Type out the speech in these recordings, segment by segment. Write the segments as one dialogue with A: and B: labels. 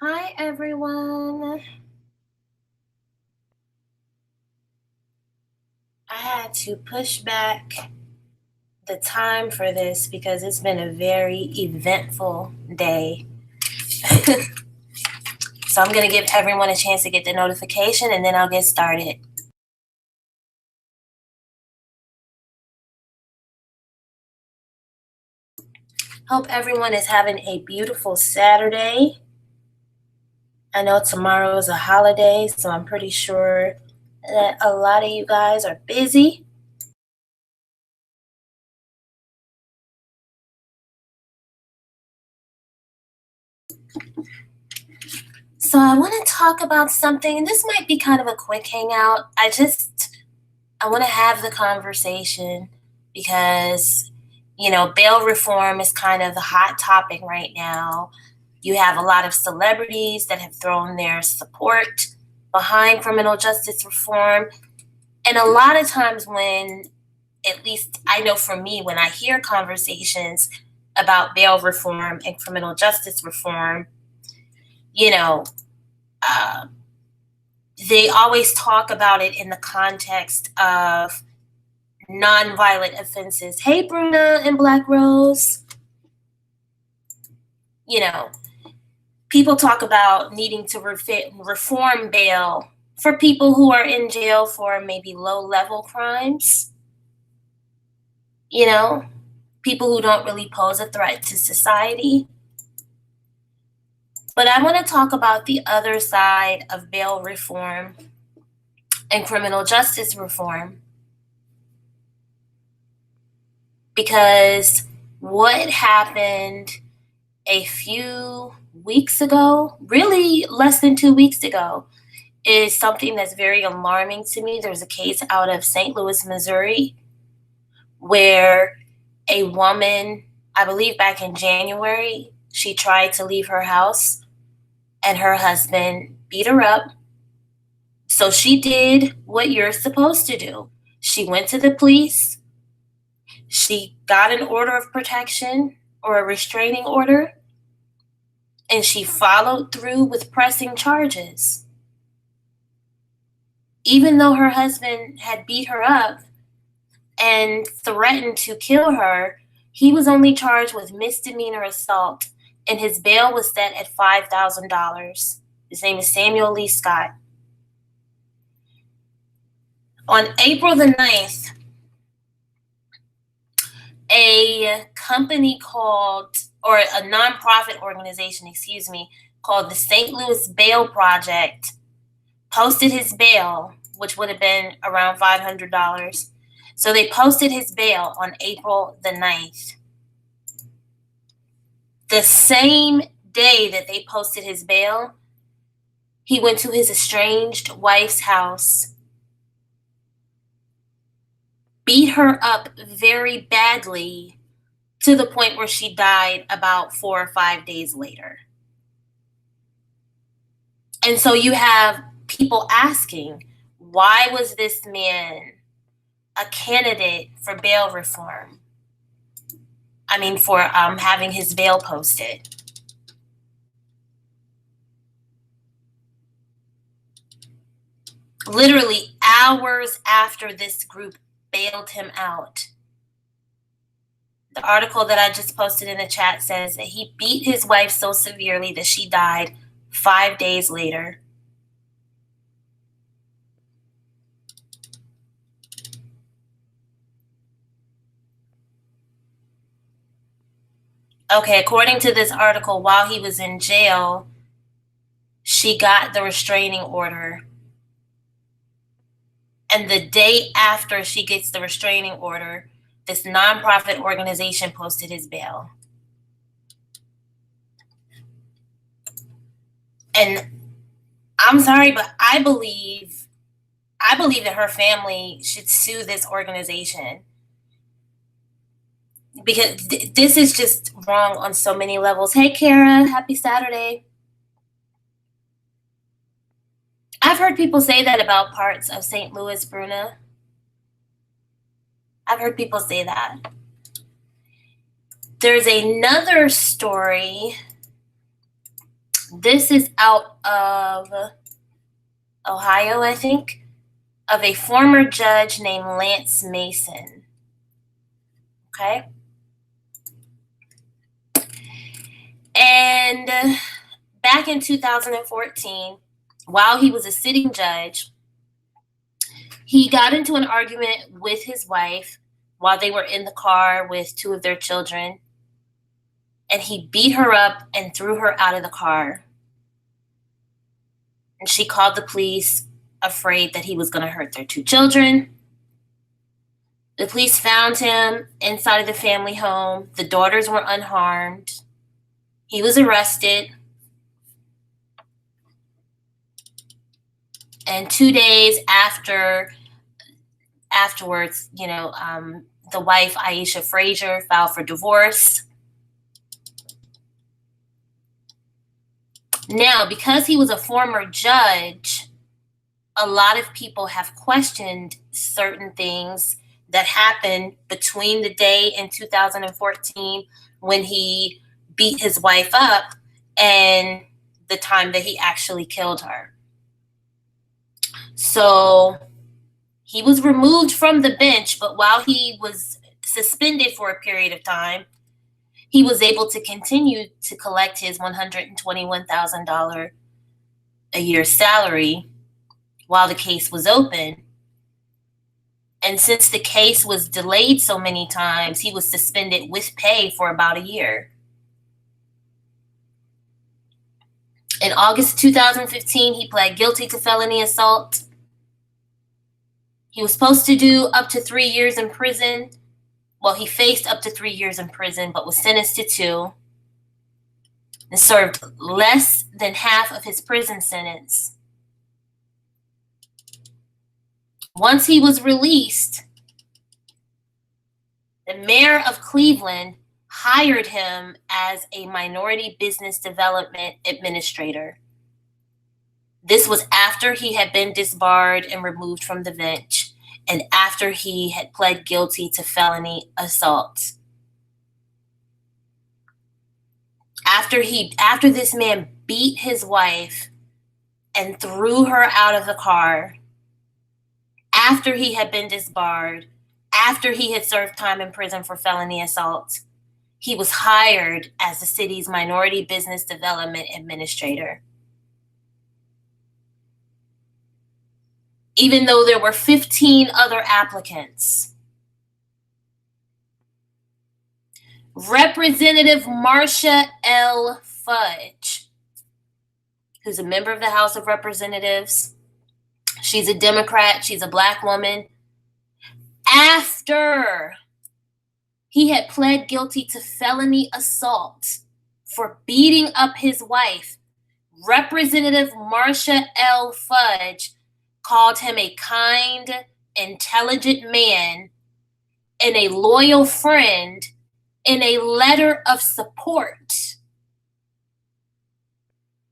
A: Hi, everyone. I had to push back the time for this because it's been a very eventful day. So I'm going to give everyone a chance to get the notification and then I'll get started. Hope everyone is having a beautiful Saturday. I know tomorrow is a holiday, so I'm pretty sure that a lot of you guys are busy. So I want to talk about something, and this might be kind of a quick hangout. I want to have the conversation because, bail reform is kind of the hot topic right now. You have a lot of celebrities that have thrown their support behind criminal justice reform. And a lot of times, when, at least I know for me, when I hear conversations about bail reform and criminal justice reform, you know, uh, they always talk about it in the context of nonviolent offenses. Hey, Bruna and Black Rose. You know, people talk about needing to reform bail for people who are in jail for maybe low level crimes. You know, people who don't really pose a threat to society. But I want to talk about the other side of bail reform and criminal justice reform. Because what happened a few weeks ago, really less than 2 weeks ago, is something that's very alarming to me. There's a case out of St. Louis, Missouri, where a woman, I believe back in January, she tried to leave her house and her husband beat her up. So she did what you're supposed to do. She went to the police. She got an order of protection or a restraining order, and she followed through with pressing charges. Even though her husband had beat her up and threatened to kill her, he was only charged with misdemeanor assault, and his bail was set at $5,000. His name is Samuel Lee Scott. On April the 9th, a company called, or a nonprofit organization, called the St. Louis Bail Project posted his bail, which would have been around $500. So they posted his bail on April the 9th. The same day that they posted his bail, he went to his estranged wife's house, beat her up very badly to the point where she died about 4 or 5 days later. And so you have people asking, why was this man a candidate for bail reform? I mean, for having his bail posted. Literally hours after this group bailed him out. The article that I just posted in the chat says that he beat his wife so severely that she died 5 days later. Okay, according to this article, while he was in jail, she got the restraining order. And the day after she gets the restraining order, this nonprofit organization posted his bail. And I'm sorry, but I believe that her family should sue this organization, because this is just wrong on so many levels. Hey, Kara, happy Saturday. I've heard people say that about parts of St. Louis, Bruna. I've heard people say that. There's another story This is out of Ohio, I think, of a former judge named Lance Mason. Okay? And back in 2014, while he was a sitting judge, he got into an argument with his wife while they were in the car with two of their children. And he beat her up and threw her out of the car. And she called the police, afraid that he was going to hurt their two children. The police found him inside of the family home. The daughters were unharmed. He was arrested. And 2 days afterwards, the wife, Aisha Frazier, filed for divorce. Now, because he was a former judge, a lot of people have questioned certain things that happened between the day in 2014 when he beat his wife up and the time that he actually killed her. So he was removed from the bench, but while he was suspended for a period of time, he was able to continue to collect his $121,000 a year salary while the case was open. And since the case was delayed so many times, he was suspended with pay for about a year. In August 2015, he pled guilty to felony assault. He was supposed to do up to 3 years in prison. Well, he faced up to 3 years in prison, but was sentenced to 2 and served less than half of his prison sentence. Once he was released, the mayor of Cleveland hired him as a minority business development administrator. This was after he had been disbarred and removed from the bench, and after he had pled guilty to felony assault. After this man beat his wife and threw her out of the car, after he had been disbarred, after he had served time in prison for felony assault, he was hired as the city's minority business development administrator. Even though there were 15 other applicants. Representative Marsha L. Fudge, who's a member of the House of Representatives. She's a Democrat. She's a Black woman. After he had pled guilty to felony assault for beating up his wife, Representative Marsha L. Fudge called him a kind, intelligent man and a loyal friend in a letter of support.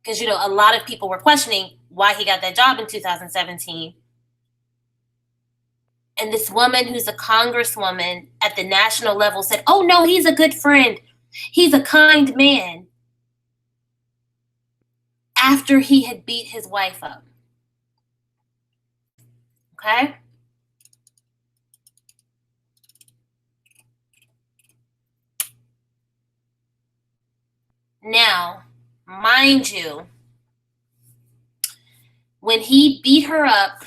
A: Because, a lot of people were questioning why he got that job in 2017. And this woman who's a congresswoman at the national level said, oh, no, he's a good friend. He's a kind man. After he had beat his wife up. Okay? Now, mind you, when he beat her up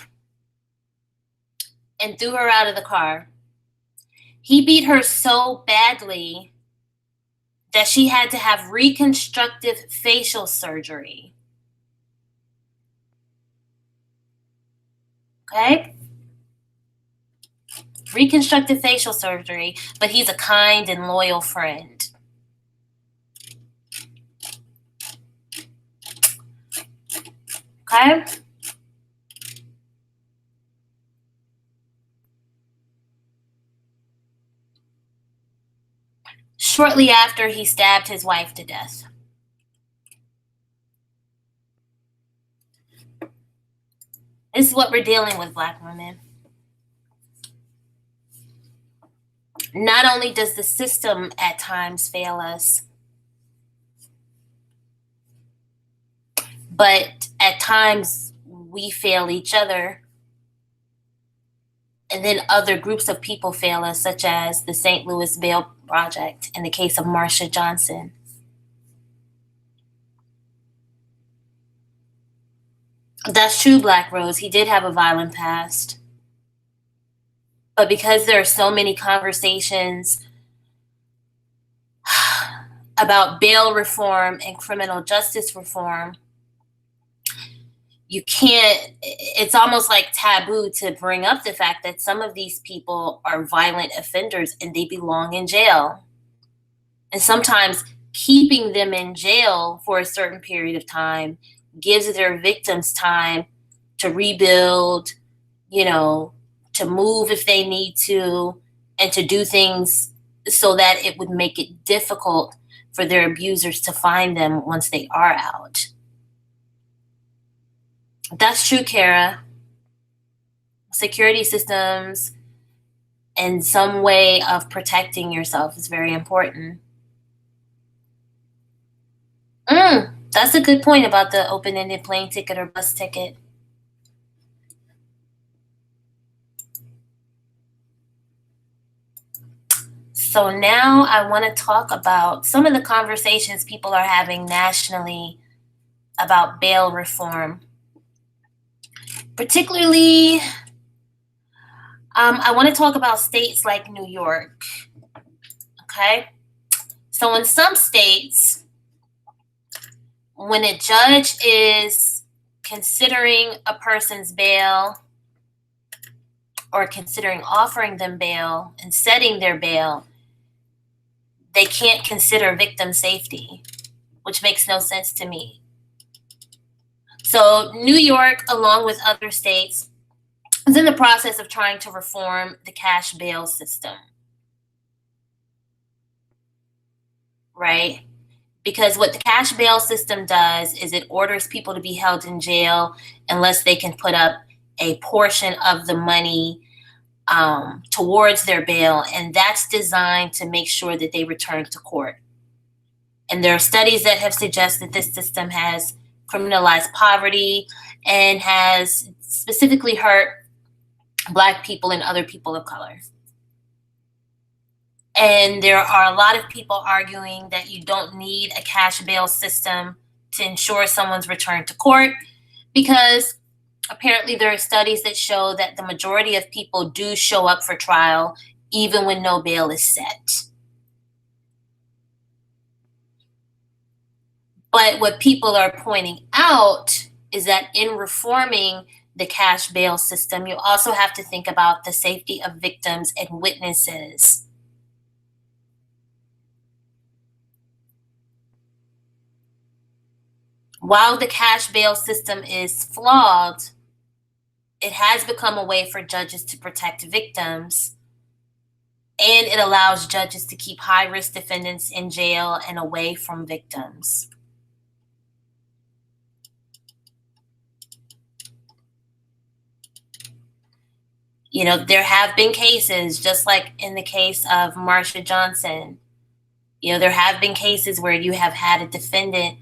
A: and threw her out of the car, he beat her so badly that she had to have reconstructive facial surgery. Okay? Reconstructive facial surgery, but he's a kind and loyal friend. Okay? Shortly after, he stabbed his wife to death. This is what we're dealing with, Black women. Not only does the system at times fail us, But at times we fail each other, and then other groups of people fail us, such as the St. Louis Bail Project in the case of Marsha Johnson. That's true, Black Rose. He did have a violent past. But because there are so many conversations about bail reform and criminal justice reform, you can't, it's almost like taboo to bring up the fact that some of these people are violent offenders and they belong in jail. And sometimes keeping them in jail for a certain period of time gives their victims time to rebuild, to move if they need to, and to do things so that it would make it difficult for their abusers to find them once they are out. That's true, Kara. Security systems and some way of protecting yourself is very important. That's a good point about the open-ended plane ticket or bus ticket. So now I want to talk about some of the conversations people are having nationally about bail reform. Particularly, I want to talk about states like New York. Okay? So in some states, when a judge is considering a person's bail or considering offering them bail and setting their bail, they can't consider victim safety, which makes no sense to me. So New York, along with other states, is in the process of trying to reform the cash bail system. Right? Because what the cash bail system does is it orders people to be held in jail unless they can put up a portion of the money towards their bail, and that's designed to make sure that they return to court. And there are studies that have suggested this system has criminalized poverty and has specifically hurt Black people and other people of color. And there are a lot of people arguing that you don't need a cash bail system to ensure someone's return to court, because apparently there are studies that show that the majority of people do show up for trial even when no bail is set. But what people are pointing out is that in reforming the cash bail system, you also have to think about the safety of victims and witnesses. While the cash bail system is flawed, it has become a way for judges to protect victims, and it allows judges to keep high-risk defendants in jail and away from victims. There have been cases, just like in the case of Marsha Johnson, there have been cases where you have had a defendant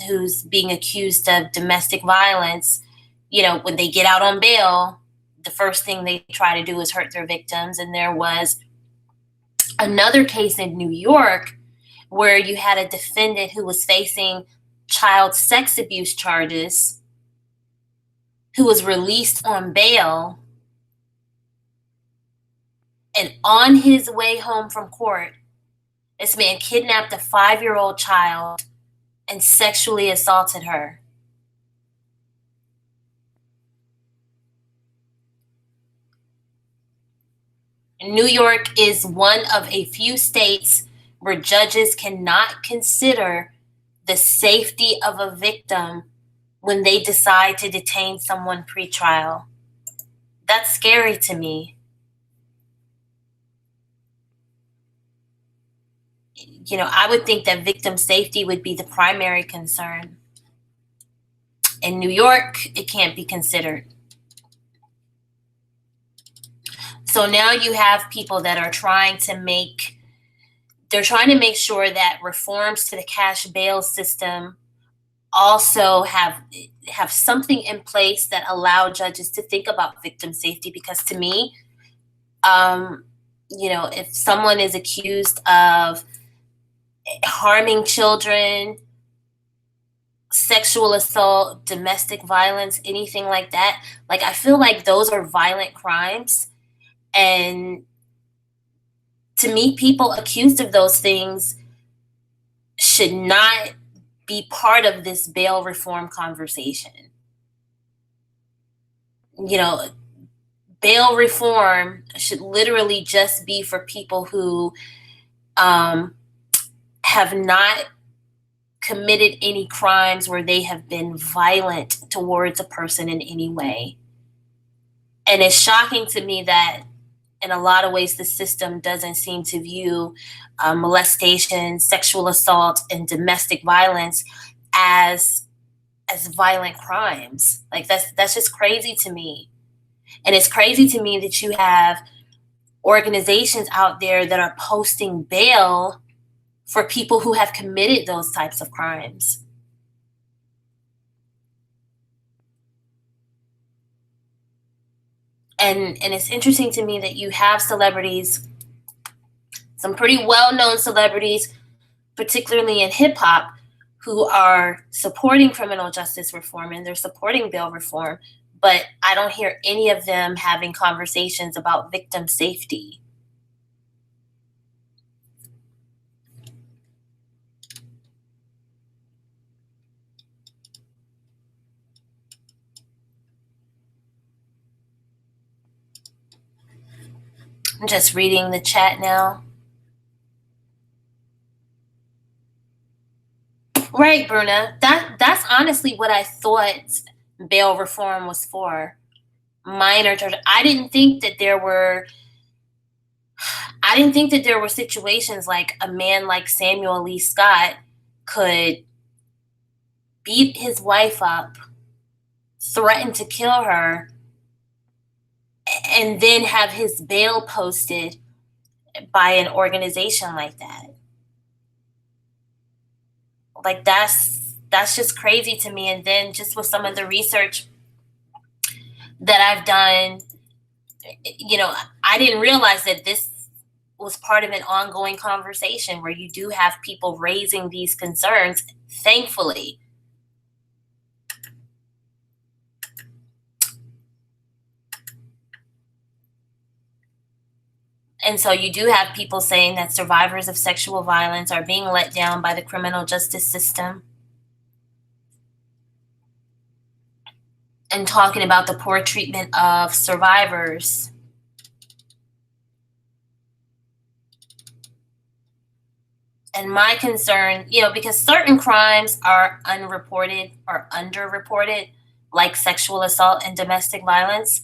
A: who's being accused of domestic violence. When they get out on bail, the first thing they try to do is hurt their victims. And there was another case in New York where you had a defendant who was facing child sex abuse charges, who was released on bail. And on his way home from court, this man kidnapped a 5-year-old child and sexually assaulted her. New York is one of a few states where judges cannot consider the safety of a victim when they decide to detain someone pre-trial. That's scary to me. I would think that victim safety would be the primary concern. In New York, it can't be considered. So now you have people that are trying to make sure that reforms to the cash bail system also have something in place that allow judges to think about victim safety. Because to me, um, if someone is accused of harming children, sexual assault, domestic violence, anything like that, like I feel like those are violent crimes. And to me, people accused of those things should not be part of this bail reform conversation. You know, bail reform should literally just be for people who um, have not committed any crimes where they have been violent towards a person in any way. And it's shocking to me that in a lot of ways the system doesn't seem to view molestation, sexual assault, and domestic violence as violent crimes. Like that's just crazy to me. And it's crazy to me that you have organizations out there that are posting bail for people who have committed those types of crimes. And it's interesting to me that you have celebrities, some pretty well-known celebrities, particularly in hip hop, who are supporting criminal justice reform and they're supporting bail reform, but I don't hear any of them having conversations about victim safety. I'm just reading the chat now. Right, Bruna. That's honestly what I thought bail reform was for. Minor children. I didn't think that there were situations like a man like Samuel Lee Scott could beat his wife up, threaten to kill her, and then have his bail posted by an organization like that. Like that's just crazy to me. And then just with some of the research that I've done, I didn't realize that this was part of an ongoing conversation where you do have people raising these concerns, thankfully. And so you do have people saying that survivors of sexual violence are being let down by the criminal justice system, and talking about the poor treatment of survivors. And my concern, because certain crimes are unreported or underreported, like sexual assault and domestic violence.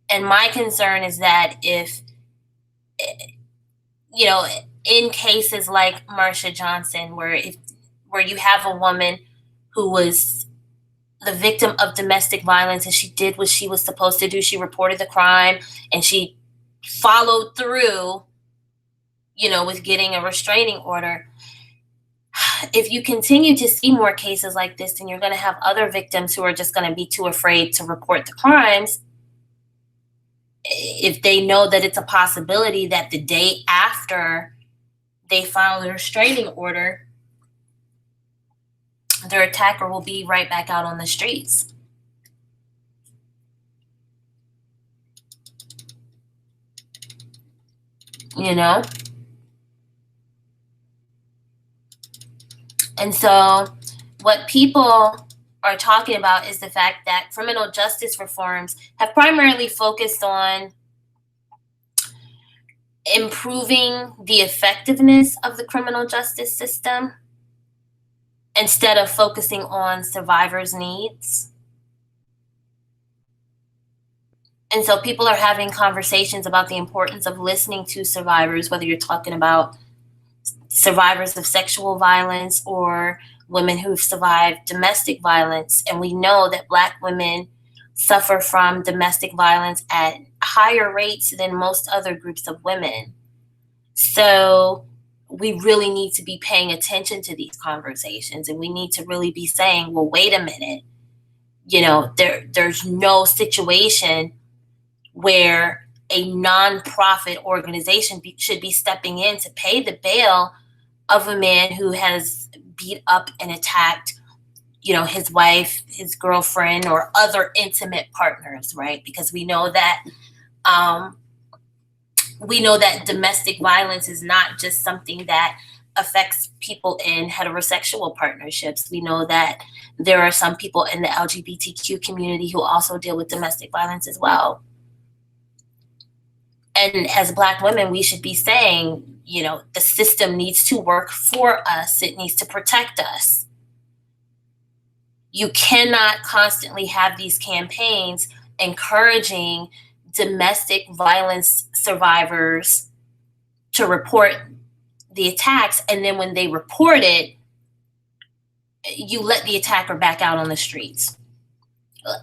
A: And my concern is that if, in cases like Marsha Johnson, where you have a woman who was the victim of domestic violence and she did what she was supposed to do, she reported the crime and she followed through, with getting a restraining order. If you continue to see more cases like this, then you're going to have other victims who are just going to be too afraid to report the crimes if they know that it's a possibility that the day after they file a restraining order, their attacker will be right back out on the streets. And so what people are talking about is the fact that criminal justice reforms have primarily focused on improving the effectiveness of the criminal justice system instead of focusing on survivors' needs. And so people are having conversations about the importance of listening to survivors, whether you're talking about survivors of sexual violence or women who've survived domestic violence. And we know that Black women suffer from domestic violence at higher rates than most other groups of women. So we really need to be paying attention to these conversations, and we need to really be saying, well, wait a minute, there's no situation where a nonprofit organization should be stepping in to pay the bail of a man who has beat up and attacked, his wife, his girlfriend, or other intimate partners, right? Because um, we know that domestic violence is not just something that affects people in heterosexual partnerships. We know that there are some people in the LGBTQ community who also deal with domestic violence as well. And as Black women, we should be saying, the system needs to work for us. It needs to protect us. You cannot constantly have these campaigns encouraging domestic violence survivors to report the attacks, and then when they report it, you let the attacker back out on the streets.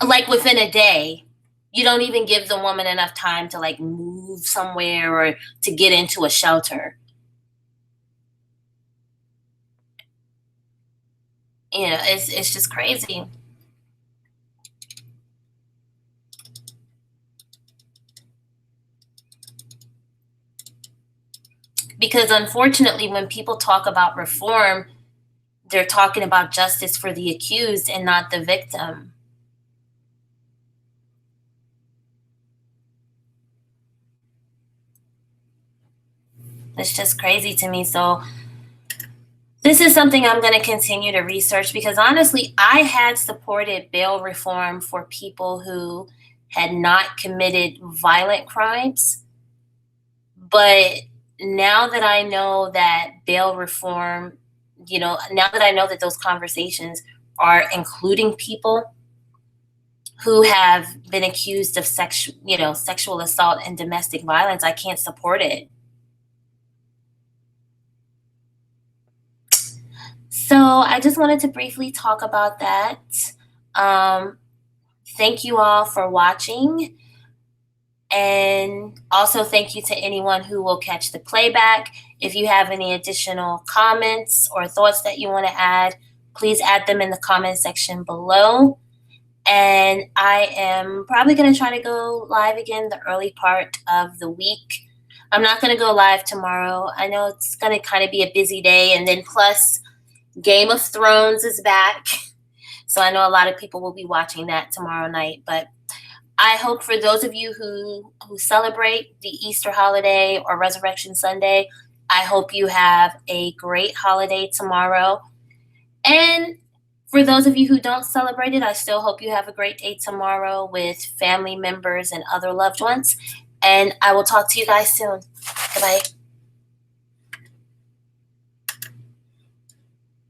A: Like within a day, you don't even give the woman enough time to like move somewhere or to get into a shelter. It's just crazy. Because unfortunately, when people talk about reform, they're talking about justice for the accused and not the victim. It's just crazy to me. So this is something I'm going to continue to research, because honestly, I had supported bail reform for people who had not committed violent crimes. But now that I know that bail reform, now that I know that those conversations are including people who have been accused of sexual assault and domestic violence, I can't support it. So I just wanted to briefly talk about that. Thank you all for watching. And also thank you to anyone who will catch the playback. If you have any additional comments or thoughts that you want to add, please add them in the comment section below. And I am probably going to try to go live again the early part of the week. I'm not going to go live tomorrow. I know it's going to kind of be a busy day. And then plus Game of Thrones is back. So I know a lot of people will be watching that tomorrow night. But I hope for those of you who celebrate the Easter holiday or Resurrection Sunday, I hope you have a great holiday tomorrow. And for those of you who don't celebrate it, I still hope you have a great day tomorrow with family members and other loved ones. And I will talk to you guys soon. Goodbye.